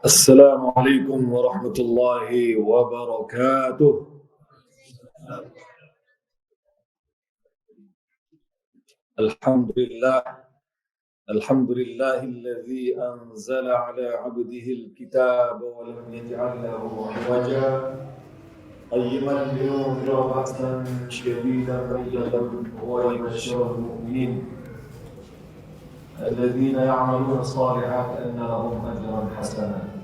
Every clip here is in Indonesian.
السلام عليكم ورحمة الله وبركاته. الحمد لله الذي أنزل على عبده الكتاب ولم يجعل له عوجا قيما لينذر بأسا شديدا من لدنه ويبشر المؤمنين الذين يعملون الصالحات أن لهم أجرا حسنا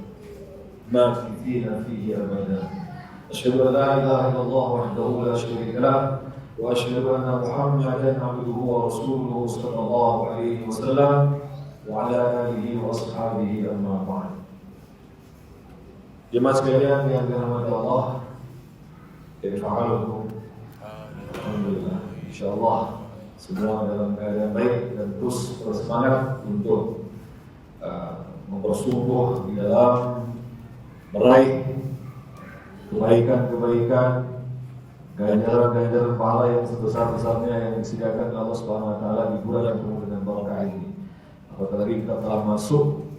ماكثين فيه أبدا. أشهد أن لا إله إلا الله وحده لا شريك له وأشهد أن محمدا عبده ورسوله صلى الله عليه وسلم وعلى آله وأصحابه أما بعد. Jemaah sekalian yang dirahmati Allah, alhamdulillah, insyaallah semua dalam keadaan baik dan terus bersemangat untuk mempersungguh di dalam meraih kebaikan-kebaikan, ganjaran-ganjaran pahala yang sebesar-besarnya yang disediakan Allah Subhanahu wa taala di bulan penuh dengan berkah ini. Apalagi kita telah masuk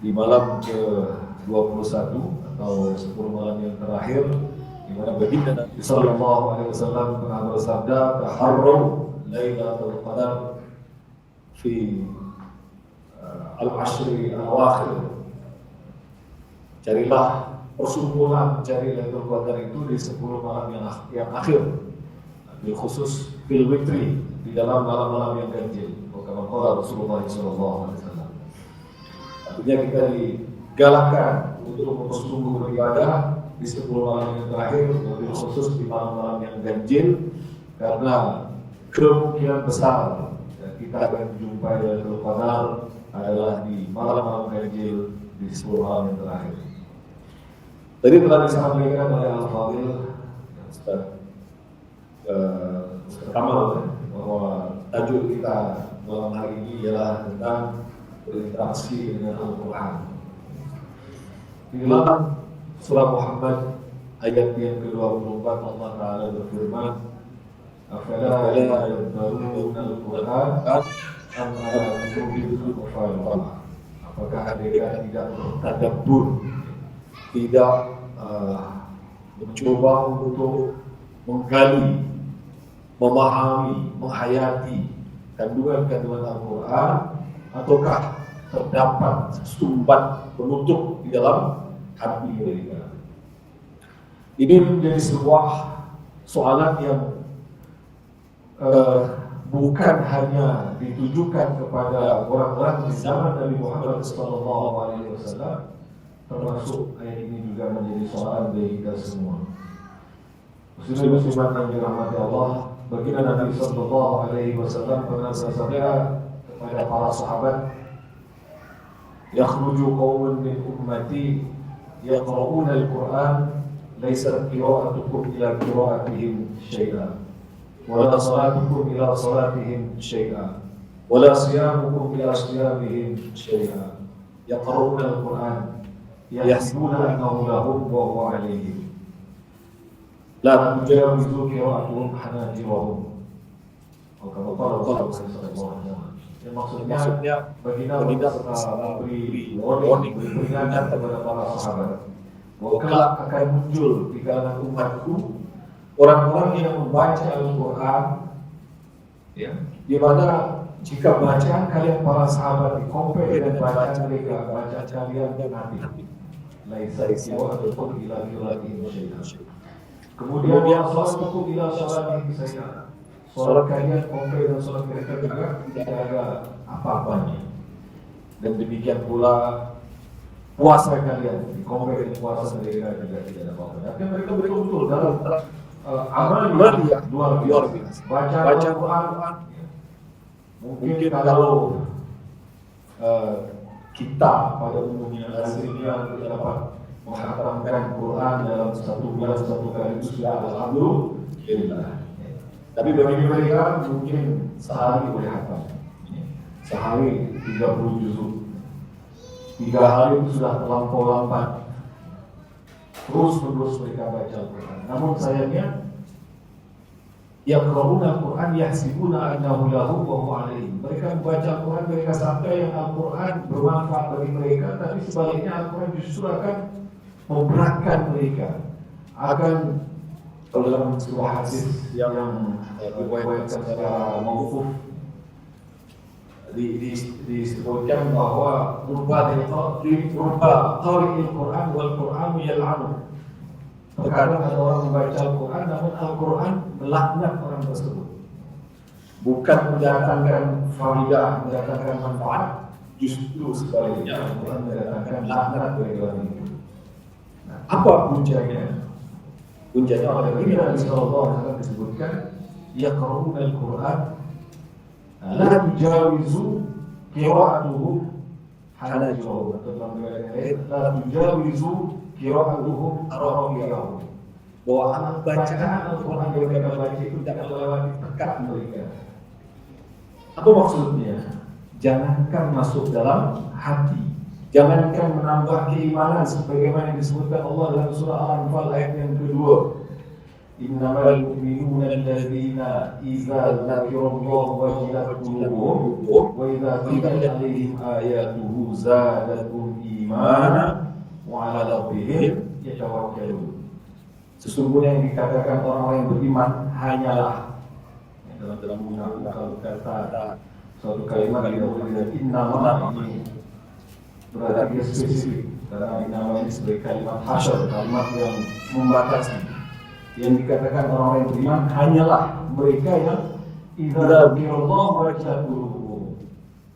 di malam ke-21 atau 10 malam yang terakhir, di mana baginda Nabi sallallahu alaihi wasallam pernah bersabda, "Taharru Lailatul Qadar fi al-ashri al-awakhir." Carilah persumpulan mencari Lailatul Qadar itu di 10 malam yang akhir, bil khusus bil witri, di dalam malam-malam yang ganjil. Kama qala Rasulullah sallallahu alaihi wasallam. Artinya kita digalakkan untuk bersungguh beribadah di 10 malam yang terakhir, bil khusus di malam-malam yang ganjil, karena kemungkinan besar kita akan menjumpai Lailatul Qadar adalah di malam-malam ganjil di 10 malam yang terakhir. Tadi telah disampaikan oleh Al-Fadhil Ustaz Kamal bahwa tajuk kita malam hari ini ialah tentang berinteraksi dengan Al-Quran. Di dalam surah Muhammad ayat yang ke-24 Allah Ta'ala berfirman, "Afala yadabbaruna al-Quran am ala qulubin aqfaluha." Apakah mereka tidak bertadabbur, tidak mencoba untuk menggali, memahami, menghayati kandungan-kandungan Al-Quran, ataukah terdapat sumbat penutup di dalam hati mereka? Ini menjadi sebuah soalan yang bukan hanya ditujukan kepada orang-orang di zaman Nabi Muhammad SAW, termasuk ayat ini juga menjadi soalan bagi kita semua. Muslimin-muslimat yang dirahmati Allah, baginda Nabi sallallahu alaihi wasallam pernah bersabda kepada para sahabat, "Yakhruju qaumun min ummati yaqra'una al-Qur'an laysat qira'atukum ila qira'atihim syai'an wa la salatukum ila salatihim syai'an wa la siyamukum ila siyamihim syai'an yaqra'una al-Qur'an yahsibuna annahu lahum wa huwa alaihim la tujawizu qira'atuhum hanajirahum." Kalau yang maksudnya baginda memberi warning, beri peringatan kepada para sahabat bahwa kelak akan muncul di kalangan umatku orang-orang yang membaca Al-Quran, ya, di mana jika bacaan kalian para sahabat dikompare dengan bacaan mereka, bacaan kalian nanti laisa qira'atukum ila qira'atihim syai'an. Kemudian salatukum ila salatihim syai'an. Salat kalian compare dan salat mereka juga tidak ada apa-apanya. Dan demikian pula puasa kalian compare dengan puasa mereka juga tidak ada apa-apa. Tapi mereka betul-betul dalam amal yang luar biasa. Baca Al-Quran, mungkin kalau kita pada umumnya hasilnya kita dapat menghatamkan Quran dalam satu bulan satu kali itu sudah alhamdulillah. Tapi bagi mereka mungkin sehari boleh hatam, sehari 30 juzuk, 3 hari itu sudah terlampau lambat. Terus-menerus mereka baca Al-Quran. Namun sayangnya Yaqra'una al-Qur'an yahsibuna annahu lahu wa huwa alaihim. Mereka membaca Al-Quran, mereka sangka yang Al-Quran bermanfaat bagi mereka, tapi sebaliknya Al-Quran justru akan memberatkan mereka. Akan, kalau dalam sebuah hadis yang diriwayatkan secara mauquf, disebutkan bahwa rubba qari'il Quran wal Qur'anu yal'anu. Terkadang ada orang membaca Al-Quran, namun Al-Quran melaknat orang tersebut. Bukan mendatangkan faidah, mendatangkan manfaat, justru sebaliknya Al-Quran mendatangkan laknat bagi orang itu. Nah, apa puncanya? Puncanya oleh Nabi sallallahu alaihi wasallam disebutkan, yaqra'una al-Quran la tujawizu qira'atuhu hanajirahum. Dalam riwayat lain, la tujawizu qira'atuhum araqiyahum. Bahwa bacaan Al-Quran yang mereka baca itu tidak melewati tekad mereka. Apa maksudnya? Jangankan masuk dalam hati, jangankan menambah keimanan sebagaimana yang disebutkan Allah dalam surah Al-Anfal ayat yang kedua. Innamal mu'minuna alladzina idza dzakirallahu wajilat qulubuhum wa idza tuliyat 'alaihim ayatuhu zadatuhum imanan wa 'ala rabbihim yatawakkalun. Sesungguhnya yang dikatakan orang-orang yang beriman hanyalah dalam menggunakan kata suatu kalimat dengan innama ini berarti dia spesifik, karena innama ini sebagai kalimat hasyar, kalimat yang membatasi. Yang dikatakan orang-orang yang beriman hanyalah mereka yang idza dzikirallahu wajilat qulubuhum.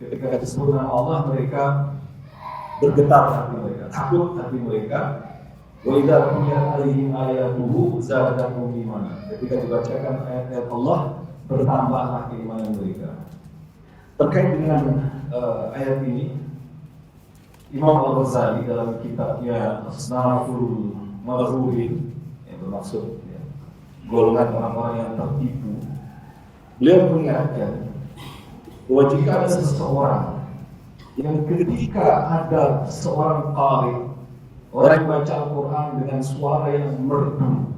Ketika disebut nama Allah mereka bergetar hati mereka, takut hati mereka. Wa idza tuliyat 'alaihim ayatuhu zadatuhum imanan. Ketika dibacakan ayat-ayat Allah, bertambahlah keimanan mereka. Terkait dengan ayat ini, Imam Al-Ghazali dalam kitabnya Asnaful Maghrurin, yang bermaksud golongan orang-orang yang tertipu, beliau mengingatkan bahwa jika ada seseorang yang ketika ada seorang qari, orang yang baca Al-Quran dengan suara yang merdu,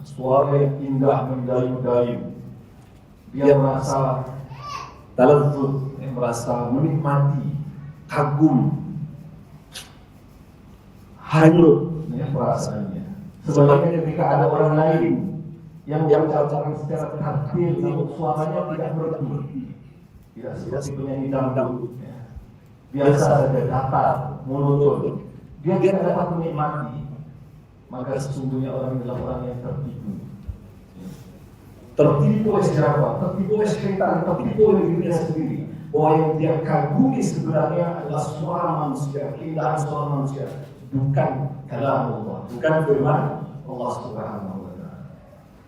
suara yang indah mendayu-dayu, dia merasa talazzuz, merasa menikmati, kagum, hanyut perasaannya. Sebaliknya ketika ada orang lain yang membacakan secara tartil, namun suaranya tidak merdu, tidak seperti penyanyi dangdut, biasa saja, datar, monoton, dia tidak dapat menikmati, maka sesungguhnya orang adalah orang yang tertipu. Tertipu oleh siapa? Tertipu oleh syaitan, tertipu oleh dirinya sendiri. Bahwa yang dia kagumi sebenarnya adalah suara manusia, keindahan suara manusia, bukan kalam Allah, bukan firman Allah Subhanahu wa Ta'ala.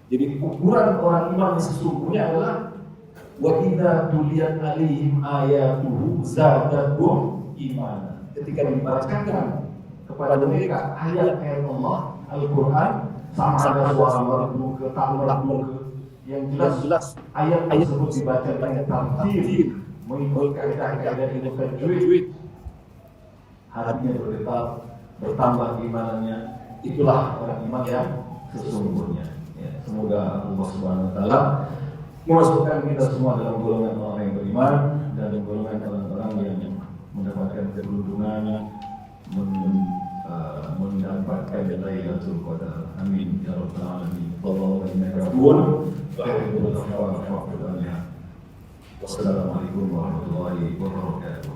Jadi ukuran orang iman yang sesungguhnya adalah wa idza tuliyat 'alaihim ayatuhu zadatuhum imanan. Ketika dibacakan kepada mereka ayat-ayat Allah, Al-Quran, sama ada suara merdu ke takmur, yang jelas ayat tersebut dibaca dengan tartil, mengikut kaidah-kaidah ilmu tajwid, hatinya bergetar, bertambah imanannya. Itulah orang iman yang sesungguhnya. Ya, semoga Allah Subhanahu Wa Taala memasukkan kita semua dalam golongan orang yang beriman dan golongan orang-orang yang mendapatkan keberuntungan mendapatkan Lailatul Qadar. Amin ya rabbal alamin. Wallahu innaka afuwun tuhibbul afwa fa'fu anna. Wassalamualaikum warahmatullahi wabarakatuh.